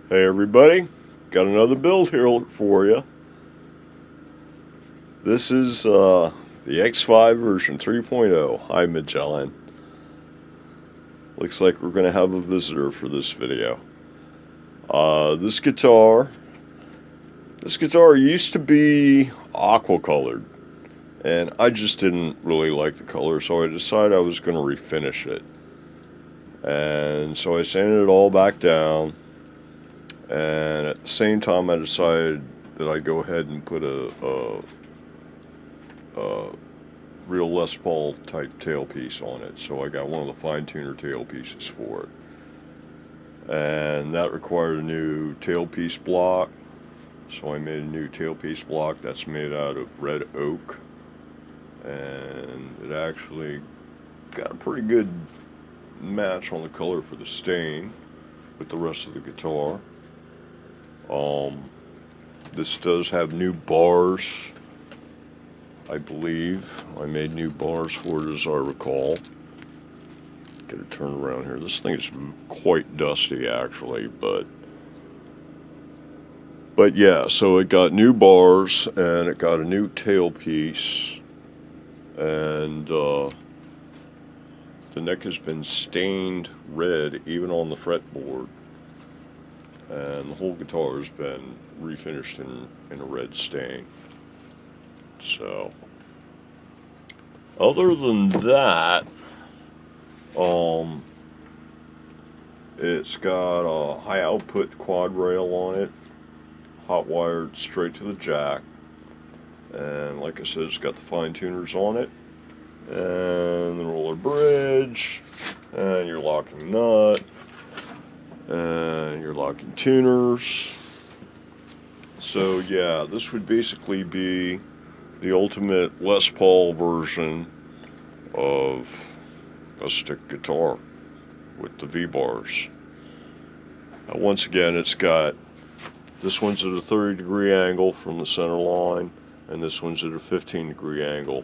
Hey everybody, got another build here for you. This is the X-5 version 3.0. Hi Magellan. Looks like we're going to have a visitor for this video. This guitar used to be aqua colored, and I just didn't really like the color, so I decided I was going to refinish it. And so I sanded it all back down. And at the same time, I decided that I'd go ahead and put a real Les Paul type tailpiece on it. So I got one of the fine tuner tailpieces for it. And that required a new tailpiece block. So I made a new tailpiece block that's made out of red oak. And it actually got a pretty good match on the color for the stain with the rest of the guitar. This does have new bars, I believe. I made new bars for it, as I recall. Get it turned around here. This thing is quite dusty, actually, but yeah, so it got new bars, and it got a new tailpiece, and the neck has been stained red, even on the fretboard. And the whole guitar has been refinished in a red stain. So, other than that, it's got a high output quadrail on it, hot wired straight to the jack. And like I said, it's got the fine tuners on it, and the roller bridge, and your locking nut, and your locking tuners. So yeah, this would basically be the ultimate Les Paul version of a stick guitar with the V-bars. Once again, it's got, this one's at a 30-degree angle from the center line, and this one's at a 15-degree angle.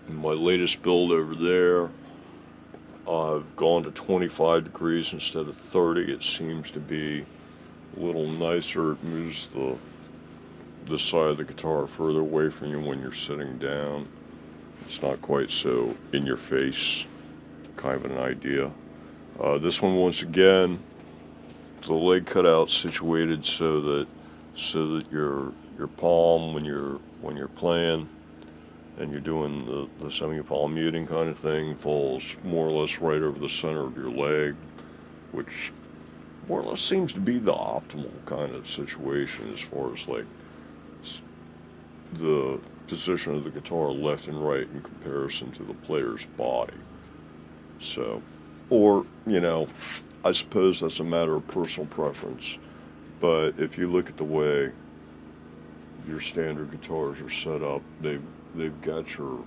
In my latest build over there, I've gone to 25 degrees instead of 30. It seems to be a little nicer. It moves the side of the guitar further away from you when you're sitting down. It's not quite so in your face, kind of an idea. This one, once again, the leg cutout situated so that your palm, when you're playing and you're doing the semi-palm muting kind of thing, falls more or less right over the center of your leg, which more or less seems to be the optimal kind of situation as far as like the position of the guitar left and right in comparison to the player's body. So, or, you know, I suppose that's a matter of personal preference, but if you look at the way your standard guitars are set up, they've got your,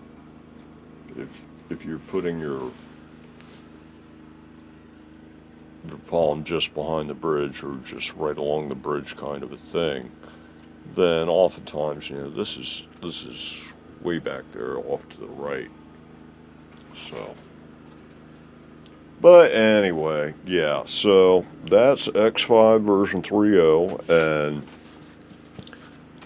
if you're putting your palm just behind the bridge or just right along the bridge kind of a thing, then oftentimes, you know, this is way back there off to the right. So, but anyway, yeah, so that's X-5 version 3.0, and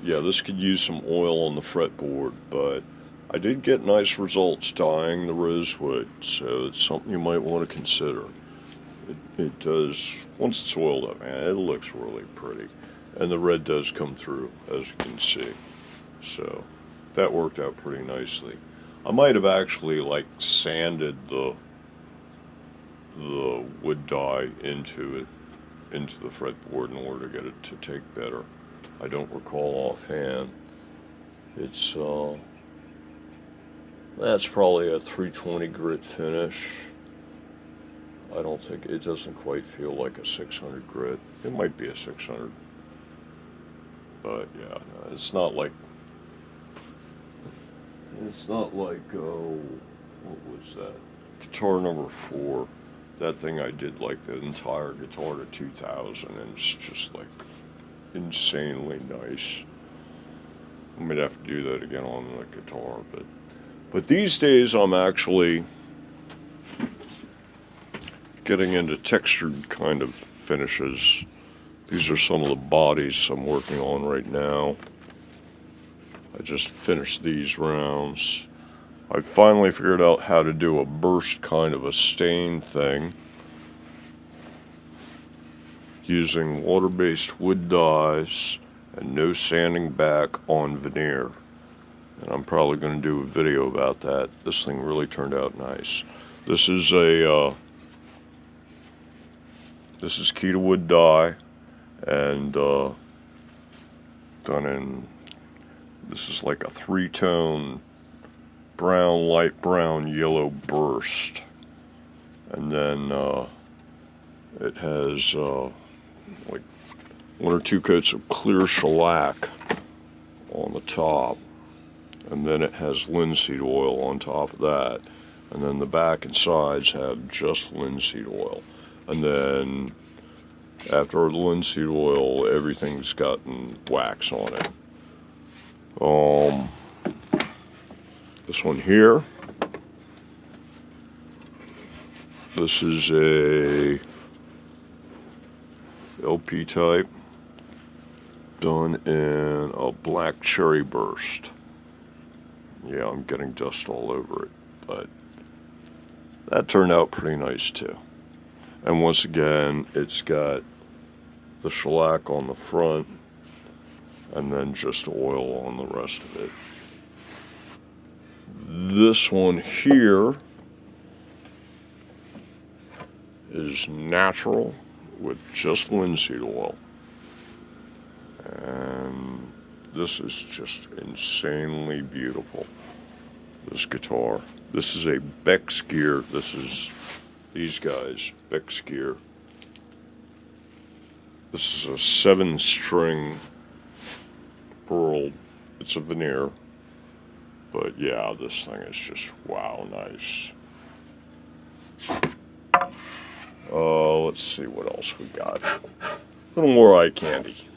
yeah, this could use some oil on the fretboard, but I did get nice results dyeing the rosewood, so it's something you might want to consider. It does, once it's oiled up, man, it looks really pretty. And the red does come through, as you can see. So, that worked out pretty nicely. I might have actually, like, sanded the wood dye into the fretboard in order to get it to take better. I don't recall offhand. It's, that's probably a 320 grit finish. I don't think, it doesn't quite feel like a 600 grit. It might be a 600. But yeah, no, it's not like, oh, what was that? Guitar number 4. That thing I did like the entire guitar to 2000, and it's just like insanely nice. I might have to do that again on the guitar, but these days I'm actually getting into textured kind of finishes. These are some of the bodies I'm working on right now. I just finished these rounds. I finally figured out how to do a burst kind of a stain thing using water-based wood dyes and no sanding back on veneer. And I'm probably going to do a video about that. This thing really turned out nice. This is Kita wood dye, and done in, this is like a 3-tone brown, light brown, yellow burst. And then it has like 1 or 2 coats of clear shellac on the top. And then it has linseed oil on top of that. And then the back and sides have just linseed oil. And then after the linseed oil, everything's gotten wax on it. This one here, this is a LP type, done in a black cherry burst. Yeah, I'm getting dust all over it, but that turned out pretty nice too. And once again, it's got the shellac on the front and then just oil on the rest of it. This one here is natural with just linseed oil. And this is just insanely beautiful, this guitar. This is a Beck's gear. This is these guys, Beck's gear. This is a 7-string pearl. It's a veneer. But yeah, this thing is just wow, nice. Let's see what else we got. A little more eye candy.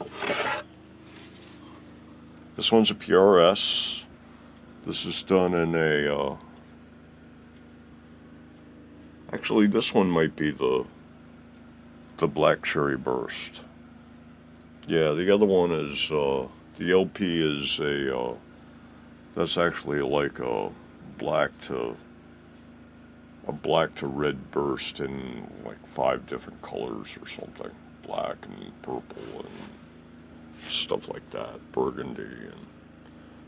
This one's a PRS. This is done in a, actually this one might be the black cherry burst. Yeah, the other one is, the LP is a, that's actually like a black to red burst in like 5 different colors or something. Black and purple and stuff like that, burgundy.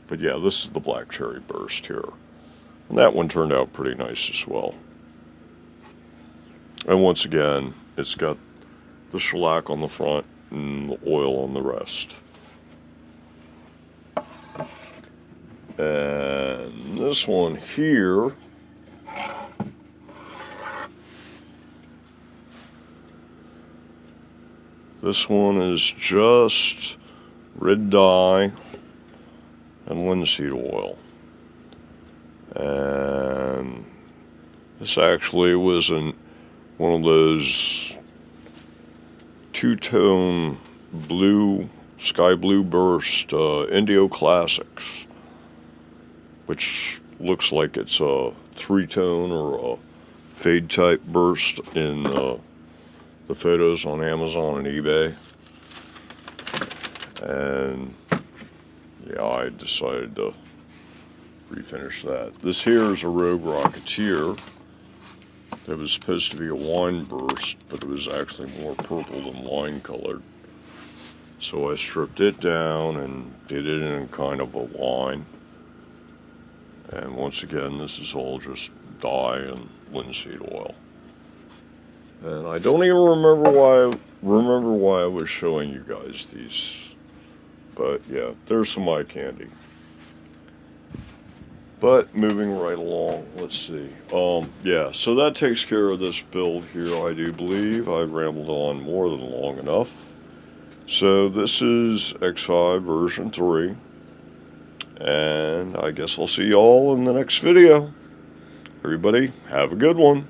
But yeah, this is the black cherry burst here. And that one turned out pretty nice as well. And once again, it's got the shellac on the front and the oil on the rest. And this one here, this one is just red dye and linseed oil. And this actually was one of those 2-tone blue, sky blue burst Indio Classics, which looks like it's a 3-tone or a fade type burst in the photos on Amazon and eBay. And yeah, I decided to refinish that. This here is a Rogue Rocketeer. It was supposed to be a wine burst, but it was actually more purple than wine colored. So I stripped it down and did it in kind of a wine. And once again, this is all just dye and linseed oil. And I don't even remember why I was showing you guys these. But yeah, there's some eye candy. But moving right along, let's see. Yeah, so that takes care of this build here, I do believe. I've rambled on more than long enough. So this is X-5 version 3. And I guess I'll see y'all in the next video. Everybody, have a good one.